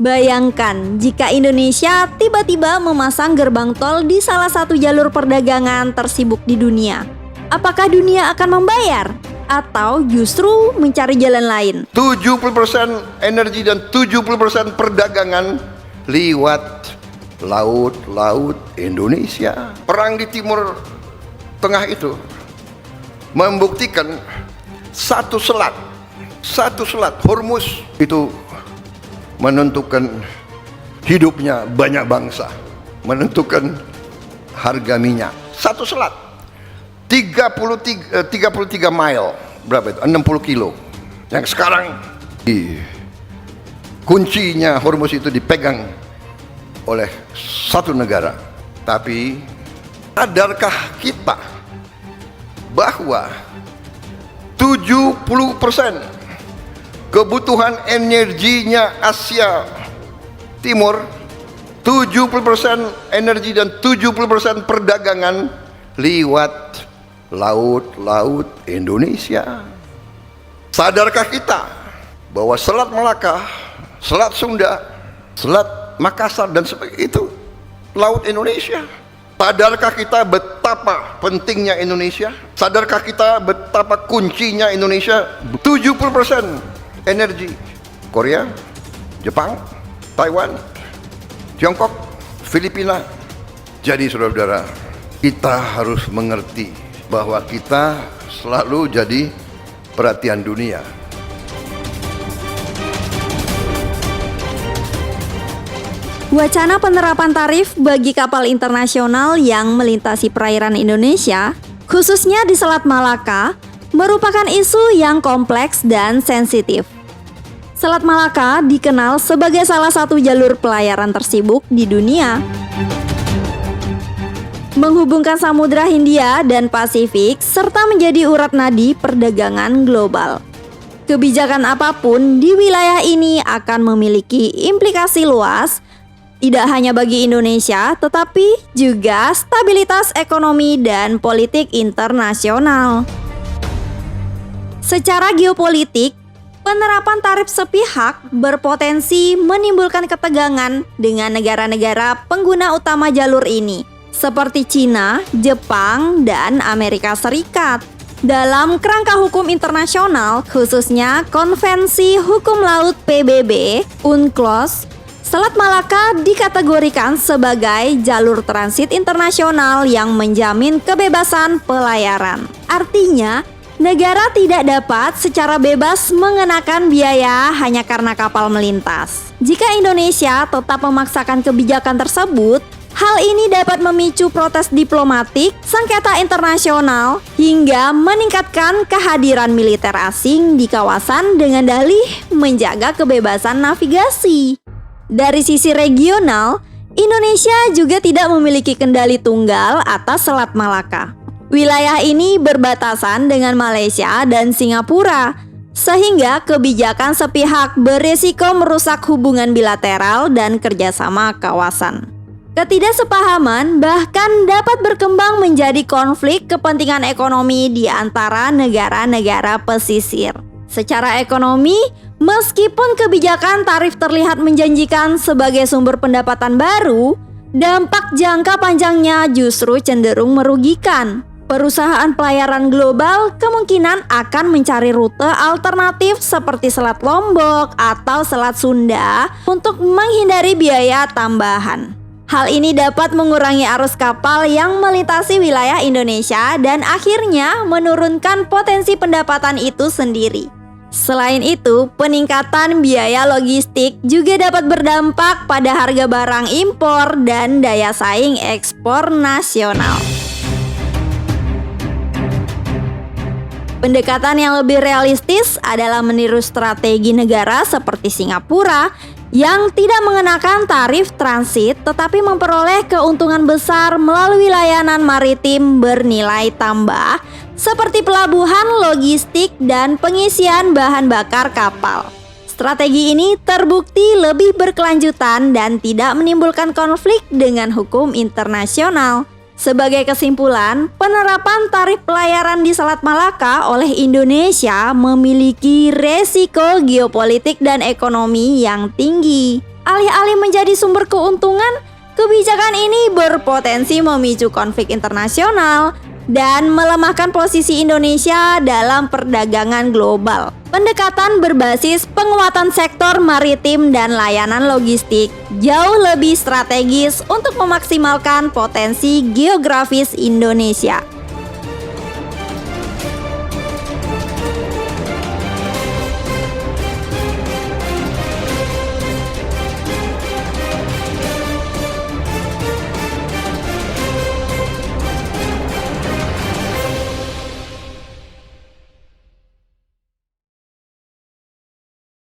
Bayangkan jika Indonesia tiba-tiba memasang gerbang tol di salah satu jalur perdagangan tersibuk di dunia. Apakah dunia akan membayar? Atau justru mencari jalan lain? 70% energi dan 70% perdagangan lewat laut Indonesia. Perang di Timur Tengah itu membuktikan satu selat Hormuz itu menentukan hidupnya banyak bangsa, menentukan harga minyak. Satu selat 33 mile, berapa itu? 60 kilo. Yang sekarang kuncinya Hormuz itu dipegang oleh satu negara. Tapi sadarkah kita bahwa 70% kebutuhan energinya Asia Timur, 70% energi dan 70% perdagangan lewat laut Indonesia. Sadarkah kita bahwa Selat Malaka, Selat Sunda, Selat Makassar dan sebagainya itu laut Indonesia? Sadarkah kita betapa pentingnya Indonesia? Sadarkah kita betapa kuncinya Indonesia? 70% energi Korea, Jepang, Taiwan, Tiongkok, Filipina. Jadi saudara-saudara, kita harus mengerti bahwa kita selalu jadi perhatian dunia. Wacana penerapan tarif bagi kapal internasional yang melintasi perairan Indonesia, khususnya di Selat Malaka, merupakan isu yang kompleks dan sensitif. Selat Malaka dikenal sebagai salah satu jalur pelayaran tersibuk di dunia. Menghubungkan Samudra Hindia dan Pasifik serta menjadi urat nadi perdagangan global. Kebijakan apapun di wilayah ini akan memiliki implikasi luas, tidak hanya bagi Indonesia, tetapi juga stabilitas ekonomi dan politik internasional. Secara geopolitik, penerapan tarif sepihak berpotensi menimbulkan ketegangan dengan negara-negara pengguna utama jalur ini, seperti Cina, Jepang, dan Amerika Serikat. Dalam kerangka hukum internasional, khususnya Konvensi Hukum Laut PBB, UNCLOS, Selat Malaka dikategorikan sebagai jalur transit internasional yang menjamin kebebasan pelayaran. Artinya, negara tidak dapat secara bebas mengenakan biaya hanya karena kapal melintas. Jika Indonesia tetap memaksakan kebijakan tersebut, hal ini dapat memicu protes diplomatik, sengketa internasional, hingga meningkatkan kehadiran militer asing di kawasan dengan dalih menjaga kebebasan navigasi. Dari sisi regional, Indonesia juga tidak memiliki kendali tunggal atas Selat Malaka. Wilayah ini berbatasan dengan Malaysia dan Singapura, sehingga kebijakan sepihak berisiko merusak hubungan bilateral dan kerjasama kawasan. Ketidaksepahaman bahkan dapat berkembang menjadi konflik kepentingan ekonomi di antara negara-negara pesisir. Secara ekonomi, meskipun kebijakan tarif terlihat menjanjikan sebagai sumber pendapatan baru, dampak jangka panjangnya justru cenderung merugikan. Perusahaan pelayaran global kemungkinan akan mencari rute alternatif seperti Selat Lombok atau Selat Sunda untuk menghindari biaya tambahan. Hal ini dapat mengurangi arus kapal yang melintasi wilayah Indonesia dan akhirnya menurunkan potensi pendapatan itu sendiri. Selain itu, peningkatan biaya logistik juga dapat berdampak pada harga barang impor dan daya saing ekspor nasional. Pendekatan yang lebih realistis adalah meniru strategi negara seperti Singapura yang tidak mengenakan tarif transit tetapi memperoleh keuntungan besar melalui layanan maritim bernilai tambah seperti pelabuhan, logistik, dan pengisian bahan bakar kapal. Strategi ini terbukti lebih berkelanjutan dan tidak menimbulkan konflik dengan hukum internasional. Sebagai kesimpulan, penerapan tarif pelayaran di Selat Malaka oleh Indonesia memiliki resiko geopolitik dan ekonomi yang tinggi. Alih-alih menjadi sumber keuntungan, kebijakan ini berpotensi memicu konflik internasional dan melemahkan posisi Indonesia dalam perdagangan global. Pendekatan berbasis penguatan sektor maritim dan layanan logistik jauh lebih strategis untuk memaksimalkan potensi geografis Indonesia.